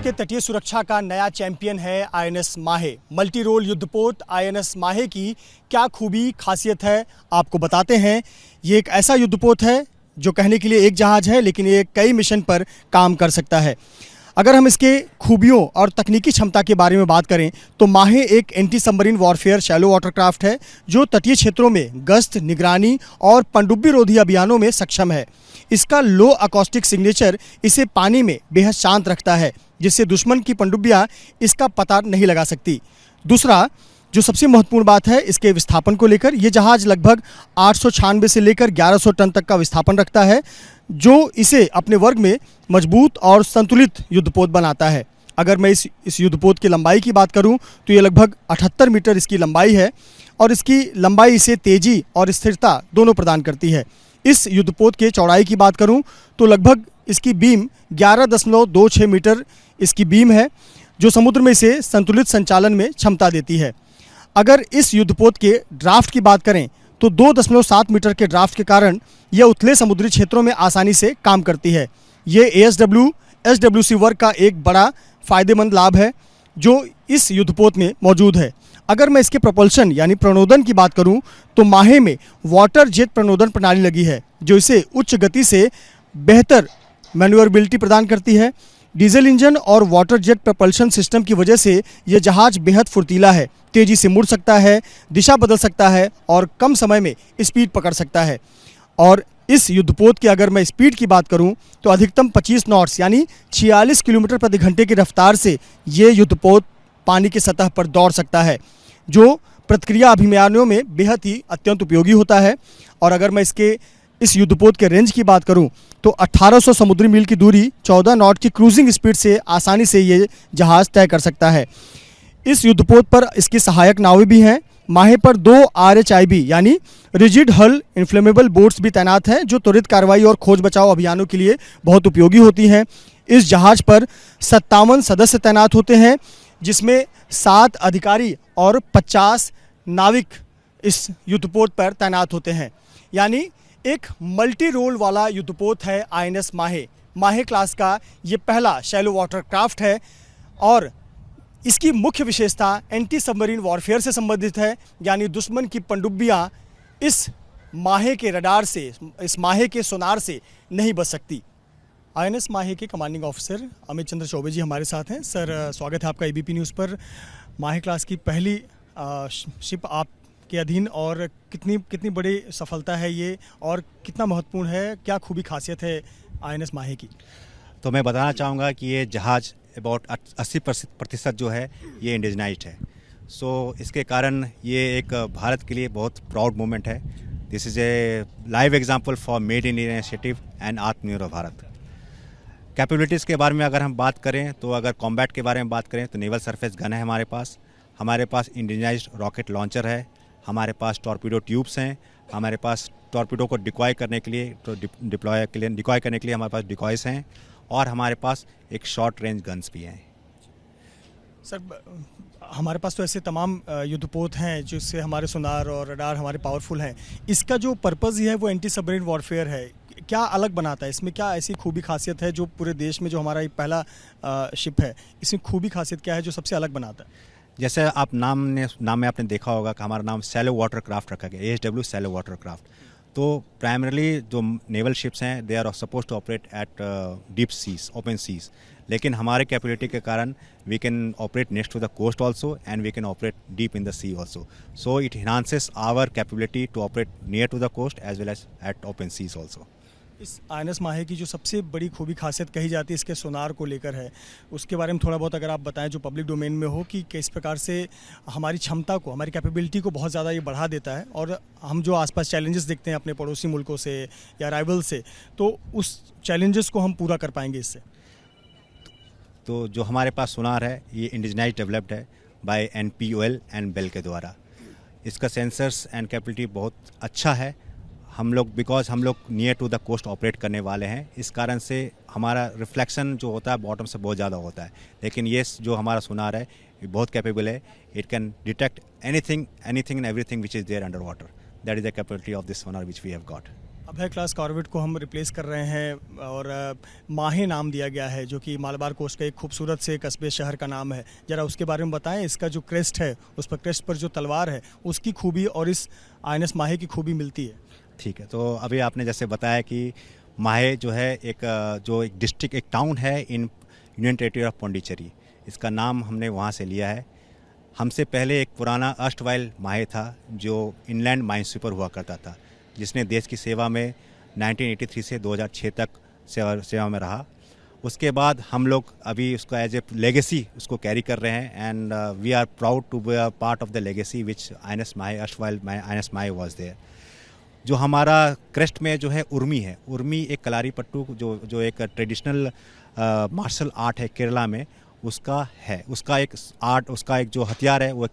के तटीय सुरक्षा का नया चैंपियन है आईएनएस माहे। मल्टी रोल युद्धपोत आईएनएस माहे की क्या खूबी खासियत है आपको बताते हैं। ये एक ऐसा युद्धपोत है जो कहने के लिए एक जहाज है, लेकिन ये कई मिशन पर काम कर सकता है। अगर हम इसके खूबियों और तकनीकी क्षमता के बारे में बात करें तो माहे एक anti submarine warfare shallow watercraft है जो तटीय क्षेत्रों में गश्त, निगरानी और पनडुब्बी रोधी अभियानों में सक्षम है। इसका लो अकॉस्टिक सिग्नेचर इसे पानी में बेहद शांत रखता है, जिससे दुश्मन की पनडुब्बियां इसका पता नहीं लगा सकती। दूसरा जो सबसे महत्वपूर्ण बात है इसके विस्थापन को लेकर, ये जहाज लगभग 896 से लेकर 1100 टन तक का विस्थापन रखता है, जो इसे अपने वर्ग में मजबूत और संतुलित युद्धपोत बनाता है। अगर मैं इस युद्धपोत की लंबाई की बात करूं तो ये लगभग 78 मीटर इसकी लंबाई है और इसकी लंबाई इसे तेजी और स्थिरता दोनों प्रदान करती है। इस युद्धपोत के चौड़ाई की बात करूं तो लगभग इसकी बीम 11.26 मीटर इसकी बीम है, जो समुद्र में इसे संतुलित संचालन में क्षमता देती है। अगर इस युद्धपोत के ड्राफ्ट की बात करें तो 2.7 मीटर के ड्राफ्ट के कारण यह उथले समुद्री क्षेत्रों में आसानी से काम करती है। ये एसडब्ल्यूसी वर्ग का एक बड़ा फ़ायदेमंद लाभ है जो इस युद्धपोत में मौजूद है। अगर मैं इसके प्रोपल्शन यानी प्रणोदन की बात करूं तो माहे में वाटर जेट प्रणोदन प्रणाली लगी है, जो इसे उच्च गति से बेहतर मैन्यूवरेबिलिटी प्रदान करती है। डीजल इंजन और वाटर जेट प्रपल्शन सिस्टम की वजह से यह जहाज बेहद फुर्तीला है, तेज़ी से मुड़ सकता है, दिशा बदल सकता है और कम समय में स्पीड पकड़ सकता है। और इस युद्धपोत की अगर मैं स्पीड की बात करूं तो अधिकतम 25 नॉट्स यानी 46 किलोमीटर प्रति घंटे की रफ्तार से ये युद्धपोत पानी की सतह पर दौड़ सकता है, जो प्रतिक्रिया अभियानों में बेहद ही अत्यंत उपयोगी होता है। और अगर मैं इस युद्धपोत के रेंज की बात करूं तो 1800 समुद्री मील की दूरी 14 नॉट की क्रूजिंग स्पीड से आसानी से ये जहाज़ तय कर सकता है। इस युद्धपोत पर इसकी सहायक नावें भी हैं। माहे पर 2 RHIB यानी रिजिड हल इन्फ्लेमेबल बोट्स भी तैनात हैं, जो त्वरित कार्रवाई और खोज बचाव अभियानों के लिए बहुत उपयोगी होती हैं। इस जहाज़ पर 57 सदस्य तैनात होते हैं, जिसमें 7 अधिकारी और 50 नाविक इस युद्धपोत पर तैनात होते हैं। यानी एक मल्टी रोल वाला युद्धपोत है आईएनएस माहे। माहे क्लास का ये पहला शैलो वाटरक्राफ्ट है और इसकी मुख्य विशेषता एंटी सबमरीन वॉरफेयर से संबंधित है, यानी दुश्मन की पनडुब्बियां इस माहे के रडार से, इस माहे के सोनार से नहीं बच सकती। आईएनएस माहे के कमांडिंग ऑफिसर अमित चंद्र चौबे जी हमारे साथ हैं। सर, स्वागत है आपका एबीपी न्यूज़ पर। माहे क्लास की पहली शिप आपके अधीन, और कितनी बड़ी सफलता है ये और कितना महत्वपूर्ण है, क्या खूबी खासियत है आईएनएस माहे की? तो मैं बताना चाहूँगा कि ये जहाज़ अबाउट 80% जो है ये इंडिजनाइज्ड है। सो इसके कारण ये एक भारत के लिए बहुत प्राउड मोमेंट है। This is a live example for made in initiative and आत्मनिर्भर भारत। कैपेबिलिटीज़ के बारे में अगर हम बात करें तो अगर कॉम्बैट के बारे में बात करें तो नेवल सरफेस गन है हमारे पास इंडिजनाइज्ड रॉकेट लॉन्चर है, हमारे पास टॉर्पीडो ट्यूब्स हैं, हमारे पास टॉर्पीडो को डिकॉय करने के लिए डिकॉय करने के लिए हमारे पास डिकॉयस हैं, और हमारे पास एक शॉर्ट रेंज गन्स भी हैं। सर, हमारे पास तो ऐसे तमाम युद्धपोत हैं जिससे हमारे सोनार और रडार हमारे पावरफुल हैं। इसका जो पर्पज़ है वो एंटी सबमरीन वॉरफेयर है। क्या अलग बनाता है इसमें, क्या ऐसी खूबी खासियत है जो पूरे देश में जो हमारा ये पहला शिप है, इसमें खूबी खासियत क्या है जो सबसे अलग बनाता है? जैसे आप नाम में आपने देखा होगा कि हमारा नाम शैलो वाटरक्राफ्ट रखा गया, ASW शैलो वाटरक्राफ्ट। तो प्राइमरली जो नेवल शिप्स हैं they are suppose to operate at deep seas, open seas, लेकिन हमारे कैपेबिलिटी के कारण we can operate next to the coast also and we can operate deep in the sea also. So it enhances our capability to operate near to the coast as well as at open seas also. इस INS Mahe की जो सबसे बड़ी खूबी खासियत कही जाती है इसके सोनार को लेकर है, उसके बारे में थोड़ा बहुत अगर आप बताएं जो पब्लिक डोमेन में हो, कि किस प्रकार से हमारी क्षमता को, हमारी कैपेबिलिटी को बहुत ज़्यादा ये बढ़ा देता है, और हम जो आसपास चैलेंजेस देखते हैं अपने पड़ोसी मुल्कों से या राइवल से, तो उस चैलेंजेस को हम पूरा कर पाएंगे इससे। तो जो हमारे पास सोनार है ये इंडिजनाइज डेवलप्ड है बाय NPOL एंड बेल के द्वारा। इसका सेंसर्स एंड कैपेबिलिटी बहुत अच्छा है। हम लोग near to the coast operate करने वाले हैं, इस कारण से हमारा रिफ्लेक्शन जो होता है बॉटम से बहुत ज़्यादा होता है, लेकिन ये जो हमारा सोनार है ये बहुत कैपेबल है। It can detect anything and everything which is there under water. That is the capability of this sonar which we have got. Abhay class corvette को हम रिप्लेस कर रहे हैं और माहे नाम दिया गया है, जो कि मालाबार कोस्ट का एक खूबसूरत से कस्बे शहर का नाम है। ज़रा उसके बारे में बताएं। इसका जो क्रेस्ट है, उस पर क्रेस्ट पर जो तलवार है, उसकी खूबी और इस आईएनएस माहे की खूबी मिलती है। ठीक है, तो अभी आपने जैसे बताया कि माहे जो है एक डिस्ट्रिक्ट, एक टाउन है in union territory of Pondicherry. इसका नाम हमने वहाँ से लिया है। हमसे पहले एक पुराना अर्स्टवाइल माहे था जो इनलैंड माइनस्वीपर हुआ करता था, जिसने देश की सेवा में 1983 से 2006 तक सेवा में रहा। उसके बाद हम लोग अभी उसको एज ए लेगेसी उसको कैरी कर रहे हैं, and we are proud to be a part of the legacy which INS Mahe, erstwhile INS Mahe was there. जो हमारा क्रेस्ट में जो है उर्मी है, उर्मी एक कलारी पट्टू जो एक ट्रेडिशनल मार्शल आर्ट है केरला में, उसका है। उसका एक आर्ट, उसका एक जो हथियार है वो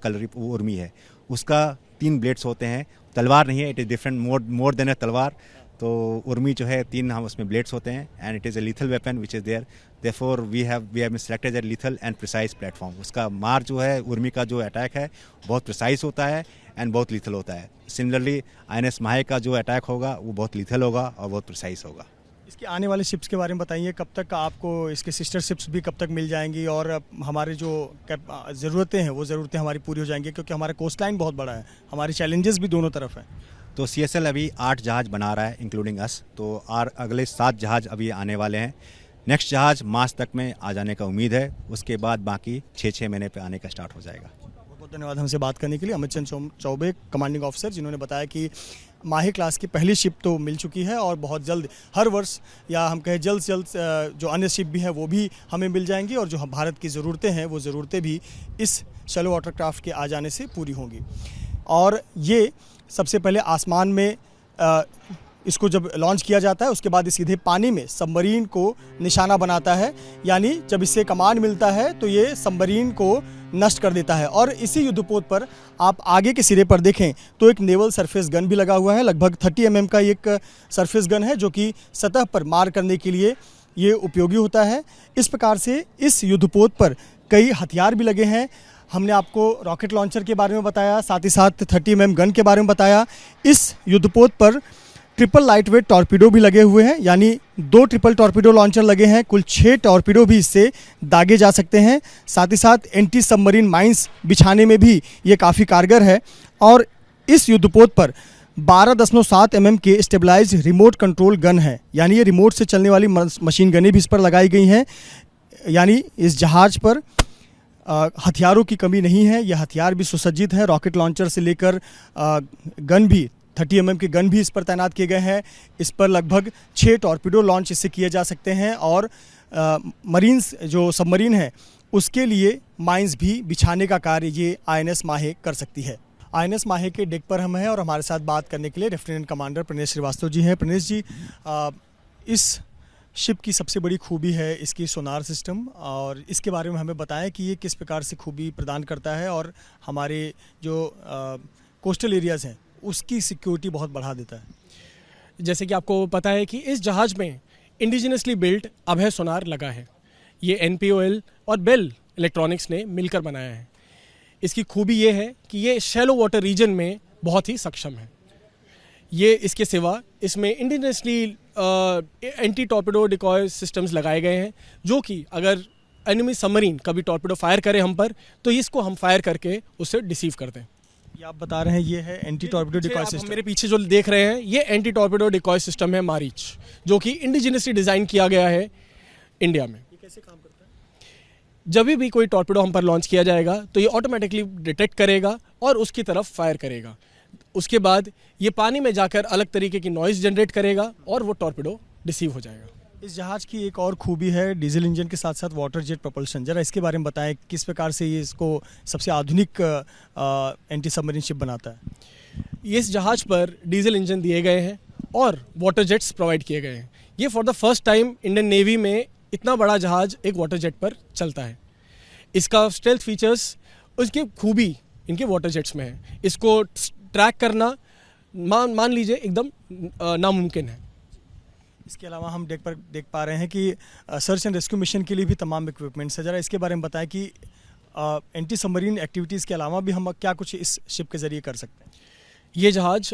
उर्मी है। उसका 3 ब्लेड्स होते हैं, तलवार नहीं है, it is different more than a talwar. तो उर्मी जो है 3 हम उसमें ब्लेड्स होते हैं, and it is a lethal weapon which is there. Therefore we have been selected as lethal and precise platform. उसका मार जो है, उर्मी का जो अटैक है बहुत प्रिसाइज होता है एंड बहुत लीथल होता है। सिमिलरली आईएनएस माहे का जो अटैक होगा वो बहुत लीथल होगा और बहुत प्रिसाइज होगा। इसके आने वाले शिप्स के बारे में बताइए। कब तक आपको इसके सिस्टर शिप्स भी कब तक मिल जाएंगी, और हमारे जो ज़रूरतें हैं वो ज़रूरतें हमारी पूरी हो जाएंगी, क्योंकि हमारा कोस्ट लाइन बहुत बड़ा है, हमारे चैलेंजेस भी दोनों तरफ हैं। तो CSL अभी 8 जहाज़ बना रहा है इंक्लूडिंग अस। तो अगले 7 जहाज़ अभी आने वाले हैं। नेक्स्ट जहाज़ मार्च तक में आ जाने का उम्मीद है। उसके बाद बाकी 6 महीने पे आने का स्टार्ट हो जाएगा। बहुत बहुत धन्यवाद हमसे बात करने के लिए अमित चंद चौबे, कमांडिंग ऑफिसर, जिन्होंने बताया कि माहे क्लास की पहली शिप तो मिल चुकी है और बहुत जल्द, हर वर्ष या हम कहें जल्द से जल्द जो अन्य शिप भी हैं वो भी हमें मिल जाएंगी, और जो भारत की ज़रूरतें हैं वो ज़रूरतें भी इस शैलो वाटरक्राफ्ट के आ जाने से पूरी होंगी। और ये सबसे पहले आसमान में इसको जब लॉन्च किया जाता है, उसके बाद सीधे पानी में सबमरीन को निशाना बनाता है, यानी जब इससे कमांड मिलता है तो ये सबमरीन को नष्ट कर देता है। और इसी युद्धपोत पर आप आगे के सिरे पर देखें तो एक नेवल सरफेस गन भी लगा हुआ है। लगभग 30 mm का एक सरफेस गन है, जो कि सतह पर मार करने के लिए ये उपयोगी होता है। इस प्रकार से इस युद्धपोत पर कई हथियार भी लगे हैं। हमने आपको रॉकेट लॉन्चर के बारे में बताया, साथ ही साथ 30 mm गन के बारे में बताया। इस युद्धपोत पर ट्रिपल लाइट वेट टॉर्पीडो भी लगे हुए हैं, यानी 2 ट्रिपल टॉर्पीडो लॉन्चर लगे हैं। कुल 6 टॉर्पीडो भी इससे दागे जा सकते हैं। साथ ही साथ एंटी सबमरीन माइंस बिछाने में भी ये काफ़ी कारगर है। और इस युद्धपोत पर 12.7 mm के स्टेबलाइज रिमोट कंट्रोल गन है, यानी ये रिमोट से चलने वाली मशीन गनें भी इस पर लगाई गई हैं। यानी इस जहाज़ पर हथियारों की कमी नहीं है, यह हथियार भी सुसज्जित है। रॉकेट लॉन्चर से लेकर गन भी, 30 mm के गन भी इस पर तैनात किए गए हैं। इस पर लगभग 6 टॉर्पीडो लॉन्च इससे किए जा सकते हैं, और मरीन्स जो सबमरीन है उसके लिए माइंस भी बिछाने का कार्य ये आईएनएस माहे कर सकती है। आईएनएस माहे के डेक पर हम हैं और हमारे साथ बात करने के लिए लेफ्टिनेंट कमांडर प्रणेश श्रीवास्तव जी हैं। प्रणेश जी, इस शिप की सबसे बड़ी खूबी है इसकी सोनार सिस्टम, और इसके बारे में हमें बताएं कि ये किस प्रकार से खूबी प्रदान करता है और हमारे जो कोस्टल एरियाज़ हैं उसकी सिक्योरिटी बहुत बढ़ा देता है। जैसे कि आपको पता है कि इस जहाज़ में इंडिजिनसली बिल्ट अभय सोनार लगा है। ये NPOL और बेल इलेक्ट्रॉनिक्स ने मिलकर बनाया है। इसकी खूबी ये है कि ये शैलो वाटर रीजन में बहुत ही सक्षम है। ये इसके सिवा इसमें indigenously anti torpedo decoy systems लगाए गए हैं, जो कि अगर एनिमी सबमरीन कभी टॉर्पेडो फायर करे हम पर, तो इसको हम फायर करके उससे डिसीव करते हैं। ये आप बता रहे हैं ये है एंटी टॉर्पेडो डिकॉय सिस्टम। मेरे पीछे जो देख रहे हैं ये एंटी टॉर्पेडो डिकॉय सिस्टम है मारीच, जो कि इंडिजिनसली डिज़ाइन किया गया है इंडिया में। ये कैसे काम करता है? जब भी कोई टॉर्पेडो हम पर लॉन्च किया जाएगा तो ये ऑटोमेटिकली डिटेक्ट करेगा और उसकी तरफ फायर करेगा। उसके बाद ये पानी में जाकर अलग तरीके की नॉइज़ जनरेट करेगा और वो टॉर्पेडो डिसीव हो जाएगा। इस जहाज़ की एक और खूबी है डीजल इंजन के साथ साथ वाटर जेट propulsion। जरा इसके बारे में बताएं, किस प्रकार से ये इसको सबसे आधुनिक एंटी सबमरीन शिप बनाता है। इस जहाज़ पर डीजल इंजन दिए गए हैं और वाटर जेट्स प्रोवाइड किए गए हैं। ये for the first time Indian navy में इतना बड़ा जहाज़ एक वाटर जेट पर चलता है। इसका स्टेल्थ फीचर्स, उसकी खूबी इनके वाटर जेट्स में है। इसको ट्रैक करना मान लीजिए एकदम नामुमकिन है। इसके अलावा हम डेक पर देख पा रहे हैं कि सर्च एंड रेस्क्यू मिशन के लिए भी तमाम इक्विपमेंट्स है। ज़रा इसके बारे में बताएं कि एंटी सबमरीन एक्टिविटीज़ के अलावा भी हम क्या कुछ इस शिप के ज़रिए कर सकते हैं। ये जहाज़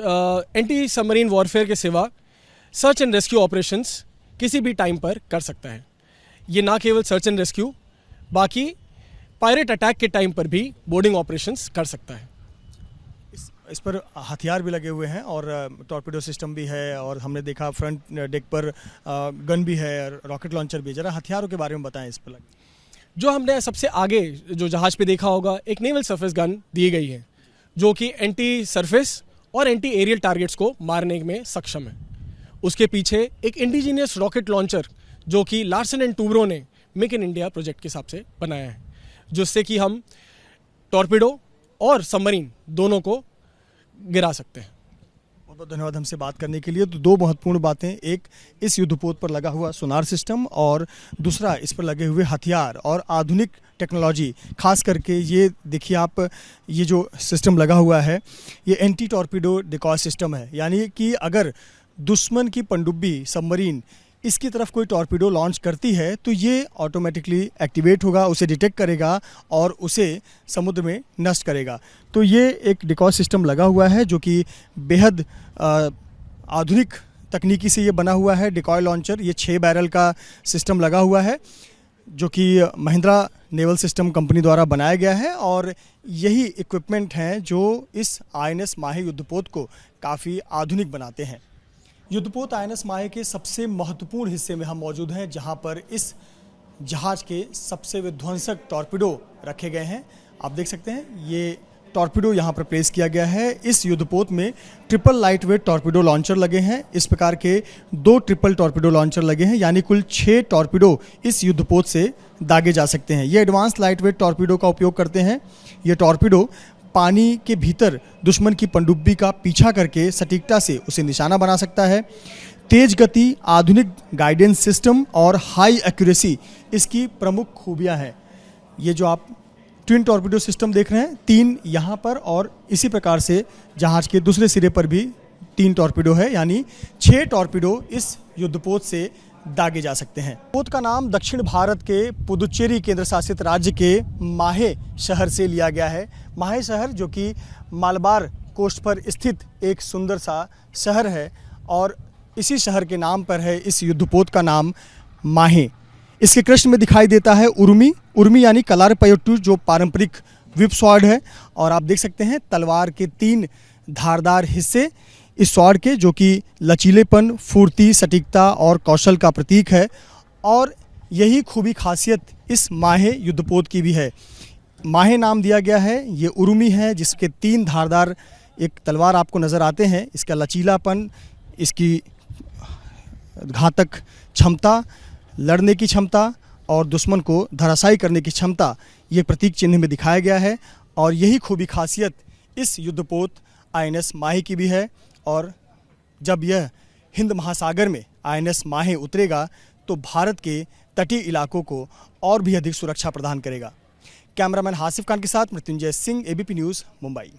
एंटी सबमरीन वॉरफेयर के सिवा सर्च एंड रेस्क्यू ऑपरेशंस किसी भी टाइम पर कर सकता है। ये ना केवल सर्च एंड रेस्क्यू, बाकी पायरेट अटैक के टाइम पर भी बोर्डिंग ऑपरेशंस कर सकता है। इस पर हथियार भी लगे हुए हैं और टॉर्पेडो सिस्टम भी है, और हमने देखा फ्रंट डेक पर गन भी है, रॉकेट लॉन्चर भी है। जरा हथियारों के बारे में बताएं इस पर लगे। जो हमने सबसे आगे जो जहाज पे देखा होगा, एक नेवल सरफेस गन दी गई है जो कि एंटी सरफेस और एंटी एरियल टारगेट्स को मारने में सक्षम है। उसके पीछे एक इंडिजीनियस रॉकेट लॉन्चर जो कि लार्सन एंड टूब्रो ने मेक इन इंडिया प्रोजेक्ट के हिसाब से बनाया है, जिससे कि हम टॉर्पेडो और सबमरीन दोनों को गिरा सकते हैं। बहुत बहुत धन्यवाद हमसे बात करने के लिए। तो दो महत्वपूर्ण बातें, एक इस युद्धपोत पर लगा हुआ सोनार सिस्टम, और दूसरा इस पर लगे हुए हथियार और आधुनिक टेक्नोलॉजी। खास करके ये देखिए आप, ये जो सिस्टम लगा हुआ है ये एंटी टॉर्पेडो डिकॉय सिस्टम है, यानी कि अगर दुश्मन की पनडुब्बी सबमरीन इसकी तरफ कोई टॉर्पेडो लॉन्च करती है तो ये ऑटोमेटिकली एक्टिवेट होगा, उसे डिटेक्ट करेगा और उसे समुद्र में नष्ट करेगा। तो ये एक डिकॉय सिस्टम लगा हुआ है जो कि बेहद आधुनिक तकनीकी से ये बना हुआ है। डिकॉय लॉन्चर, ये 6 बैरल का सिस्टम लगा हुआ है जो कि महिंद्रा नेवल सिस्टम कंपनी द्वारा बनाया गया है, और यही इक्विपमेंट हैं जो इस INS माहे युद्धपोत को काफ़ी आधुनिक बनाते हैं। युद्धपोत INS माहे के सबसे महत्वपूर्ण हिस्से में हम मौजूद हैं, जहां पर इस जहाज के सबसे विध्वंसक टॉर्पेडो रखे गए हैं। आप देख सकते हैं ये टॉर्पेडो यहां पर प्लेस किया गया है। इस युद्धपोत में triple light weight torpedo launcher लगे हैं। इस प्रकार के 2 ट्रिपल टॉर्पेडो लॉन्चर लगे हैं, यानी कुल 6 टॉर्पेडो इस युद्धपोत से दागे जा सकते हैं। ये एडवांस लाइट वेट टॉर्पेडो का उपयोग करते हैं। ये टॉर्पेडो पानी के भीतर दुश्मन की पनडुब्बी का पीछा करके सटीकता से उसे निशाना बना सकता है। तेज गति, आधुनिक गाइडेंस सिस्टम और हाई एक्यूरेसी इसकी प्रमुख खूबियां हैं। ये जो आप ट्विन टॉर्पेडो सिस्टम देख रहे हैं, 3 यहाँ पर और इसी प्रकार से जहाज के दूसरे सिरे पर भी 3 टॉर्पेडो है, यानी 6 टॉर्पेडो इस युद्धपोत से दागे जा सकते हैं। पोत का नाम दक्षिण भारत के पुदुचेरी केंद्र शासित राज्य के माहे शहर से लिया गया है। माहे शहर जो कि मालबार कोस्ट पर स्थित एक सुंदर सा शहर है, और इसी शहर के नाम पर है इस युद्धपोत का नाम माहे। इसके कृष्ण में दिखाई देता है उर्मी, उर्मी यानी कलारपयट्टू जो पारंपरिक व्हिप स्वॉर्ड है, और आप देख सकते हैं तलवार के 3 धारदार हिस्से इस स्वॉर्ड के, जो कि लचीलेपन, फुर्ती, सटीकता और कौशल का प्रतीक है। और यही खूबी खासियत इस माहे युद्धपोत की भी है। माहे नाम दिया गया है, ये उर्मी है जिसके 3 धारदार एक तलवार आपको नज़र आते हैं। इसका लचीलापन, इसकी घातक क्षमता, लड़ने की क्षमता और दुश्मन को धराशायी करने की क्षमता, ये प्रतीक चिन्ह में दिखाया गया है। और यही खूबी खासियत इस युद्धपोत INS माहे की भी है। और जब यह हिंद महासागर में INS माहे उतरेगा तो भारत के तटीय इलाकों को और भी अधिक सुरक्षा प्रदान करेगा। कैमरामैन हासिफ खान के साथ मृत्युंजय सिंह, ABP न्यूज़, मुंबई।